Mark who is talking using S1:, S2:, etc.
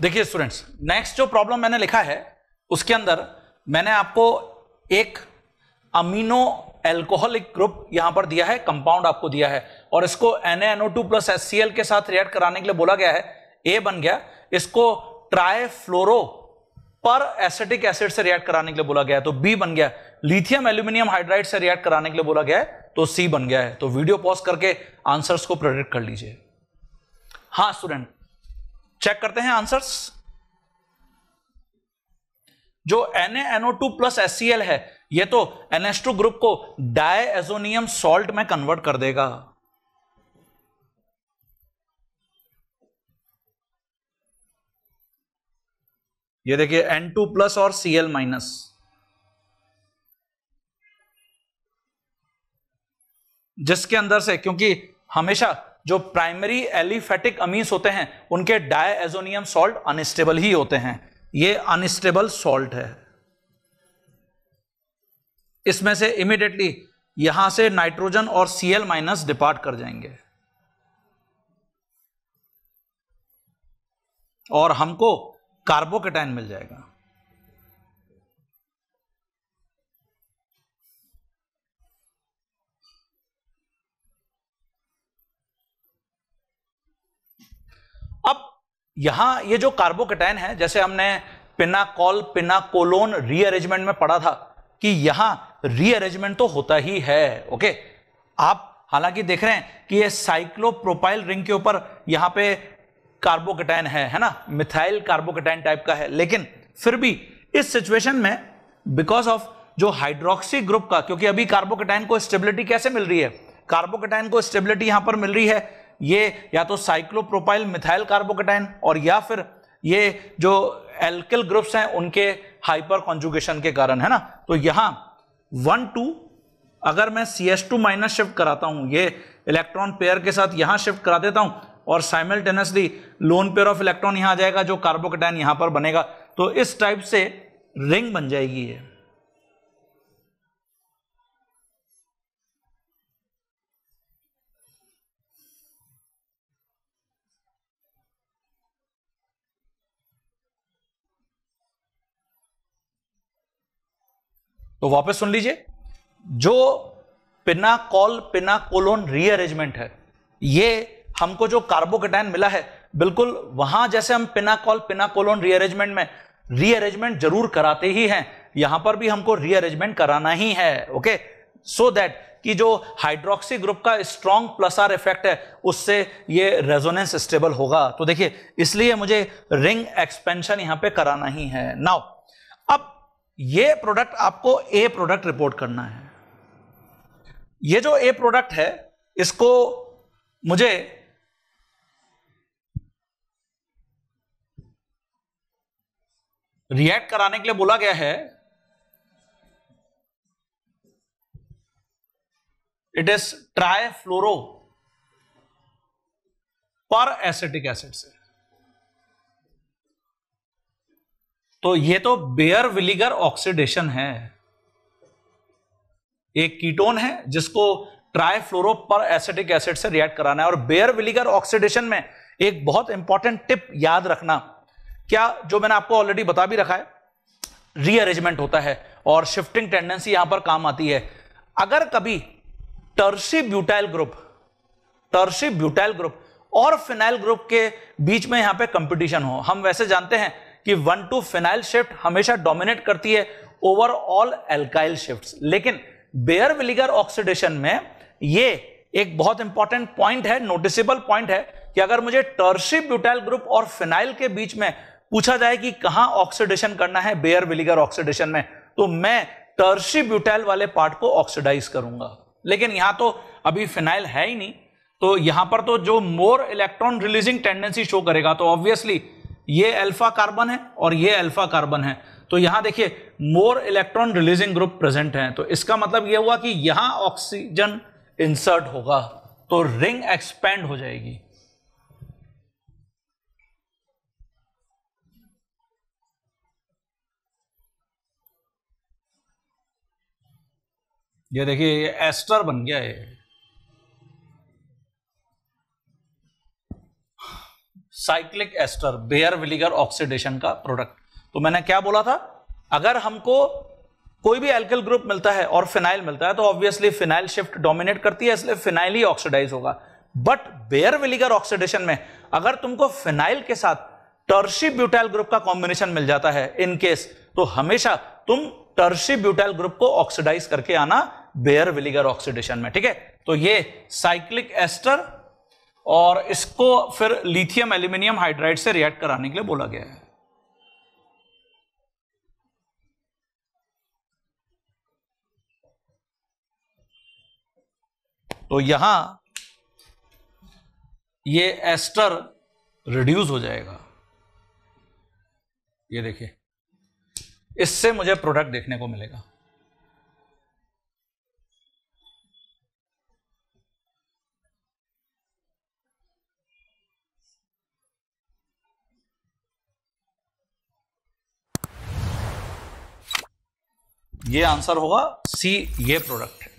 S1: देखिए students, next जो problem मैंने लिखा है उसके अंदर मैंने आपको एक अमीनो एल्कोहलिक ग्रुप यहां पर दिया है, कंपाउंड आपको दिया है, और इसको NaNO2 प्लस HCl के साथ रिएक्ट कराने के लिए बोला गया है। ए बन गया। इसको ट्राइफ्लोरो पर एसिटिक एसिड से रिएक्ट कराने के लिए बोला गया है, तो बी बन गया। लिथियम एल्यूमिनियम हाइड्राइड से रिएक्ट कराने के लिए बोला गया है, तो सी बन गया है। तो वीडियो पॉज करके आंसर्स को प्रेडिक्ट कर लीजिए। हाँ स्टूडेंट, चेक करते हैं आंसर्स। जो NaNO2 प्लस HCl है, ये तो NH2 ग्रुप को डायएजोनियम सॉल्ट में कन्वर्ट कर देगा। ये देखिए N2 प्लस और Cl माइनस, जिसके अंदर से, क्योंकि हमेशा जो प्राइमरी एलिफेटिक अमीन्स होते हैं उनके डायएजोनियम सॉल्ट अनस्टेबल ही होते हैं, ये अनस्टेबल सॉल्ट है। इसमें से इमीडिएटली यहां से नाइट्रोजन और Cl माइनस डिपार्ट कर जाएंगे और हमको कार्बोकेटाइन मिल जाएगा। अब यहां ये जो कार्बोकेटाइन है, जैसे हमने पिनाकोल पिनाकोलोन रीअरेंजमेंट में पढ़ा था कि यहां रीअरेंजमेंट तो होता ही है। ओके, आप हालांकि देख रहे हैं कि ये साइक्लोप्रोपाइल रिंग के ऊपर यहां पे कार्बोकेटाइन है ना, मिथाइल कार्बोकेटाइन टाइप का है, लेकिन फिर भी इस सिचुएशन में बिकॉज ऑफ जो हाइड्रोक्सी ग्रुप का, क्योंकि अभी कार्बोकेटाइन को स्टेबिलिटी कैसे मिल रही है, कार्बोकेटाइन को स्टेबिलिटी यहां पर मिल रही है, ये या तो साइक्लोप्रोपाइल मिथाइल कार्बोकेटाइन और या फिर ये जो एल्किल ग्रुप्स हैं उनके हाइपर कॉन्जुगेशन के कारण, है ना। तो यहां 1 2 अगर मैं CH2 माइनस शिफ्ट कराता हूं, ये इलेक्ट्रॉन पेयर के साथ यहां शिफ्ट करा देता हूं और simultaneously lone pair of electron यहां आ जाएगा, जो कार्बोकेटाइन यहां पर बनेगा, तो इस टाइप से रिंग बन जाएगी ये। तो वापस सुन लीजिए, जो पिनाकोल पिनाकोलोन रीअरेंजमेंट है, ये हमको जो कार्बोकेटाइन मिला है, बिल्कुल वहां जैसे हम पिनाकोल पिनाकोलोन रीअरेंजमेंट में रीअरेंजमेंट जरूर कराते ही हैं, यहां पर भी हमको रीअरेंजमेंट कराना ही है। ओके, सो दैट कि जो हाइड्रोक्सी ग्रुप का स्ट्रॉन्ग प्लस आर इफेक्ट है उससे ये रेजोनेंस स्टेबल होगा। तो देखिए, इसलिए मुझे रिंग एक्सपेंशन यहां पे कराना ही है। नाउ अब ये प्रोडक्ट आपको ए प्रोडक्ट रिपोर्ट करना है। ये जो ए प्रोडक्ट है इसको मुझे रिएक्ट कराने के लिए बोला गया है। इट इज ट्राइफ्लोरो पर एसिटिक एसिड से। तो ये तो बेयर विलीगर ऑक्सीडेशन है, एक कीटोन है जिसको ट्राइफ्लोरो पर एसिटिक एसिड से रिएक्ट कराना है। और बेयर विलीगर ऑक्सीडेशन में एक बहुत इंपॉर्टेंट टिप याद रखना, क्या, जो मैंने आपको ऑलरेडी बता भी रखा है, रीअरेंजमेंट होता है और शिफ्टिंग टेंडेंसी यहां पर काम आती है। अगर कभी टर्शी ब्यूटाइल ग्रुप और फिनाइल ग्रुप के बीच में यहां पे कंपटीशन हो, हम वैसे जानते हैं कि 1 2 फिनाइल शिफ्ट हमेशा डोमिनेट करती है ओवर ऑल एल्काइल शिफ्ट्स, लेकिन बेयर विलीगर ऑक्सीडेशन में ये एक बहुत इंपॉर्टेंट पॉइंट है, नोटिसेबल पॉइंट है, कि अगर मुझे टर्शी ब्यूटाइल ग्रुप और फिनाइल के बीच में पूछा जाए कि कहां ऑक्सीडेशन करना है बेयर विलीगर ऑक्सीडेशन में, तो मैं टर्शी ब्यूटाइल वाले पार्ट को ऑक्सीडाइज करूंगा। लेकिन यहां तो अभी फिनाइल है ही नहीं, तो यहां पर तो जो more electron releasing tendency show करेगा, तो ऑब्वियसली ये अल्फा कार्बन है और ये अल्फा कार्बन है, तो यहां देखिए more electron releasing group present हैं, तो इसका मतलब यह हुआ कि यहां ऑक्सीजन इंसर्ट होगा, तो रिंग एक्सपेंड हो जाएगी। ये देखिए, ये एस्टर बन गया है। साइक्लिक एस्टर, बेयर विनेगर ऑक्सीडेशन का प्रोडक्ट। तो मैंने क्या बोला था, अगर हमको कोई भी एल्किल ग्रुप मिलता है और फिनाइल मिलता है तो ऑब्वियसली फिनाइल शिफ्ट डोमिनेट करती है, इसलिए फिनाइल ही ऑक्सीडाइज होगा। बट बेयर विनेगर ऑक्सीडेशन में अगर तुमको फिनाइल के साथ टर्शी ब्यूटाइल ग्रुप का कॉम्बिनेशन मिल जाता है इन केस, तो हमेशा तुम टर्शी ब्यूटाइल ग्रुप को ऑक्सीडाइज करके आना बेयर विनेगर ऑक्सीडेशन में, ठीक है। तो ये साइक्लिक एस्टर, और इसको फिर लिथियम एल्यूमिनियम हाइड्राइड से रिएक्ट कराने के लिए बोला गया है। तो यहां ये एस्टर रिड्यूस हो जाएगा, ये देखिए, इससे मुझे प्रोडक्ट देखने को मिलेगा। ये आंसर होगा सी, ये प्रोडक्ट है।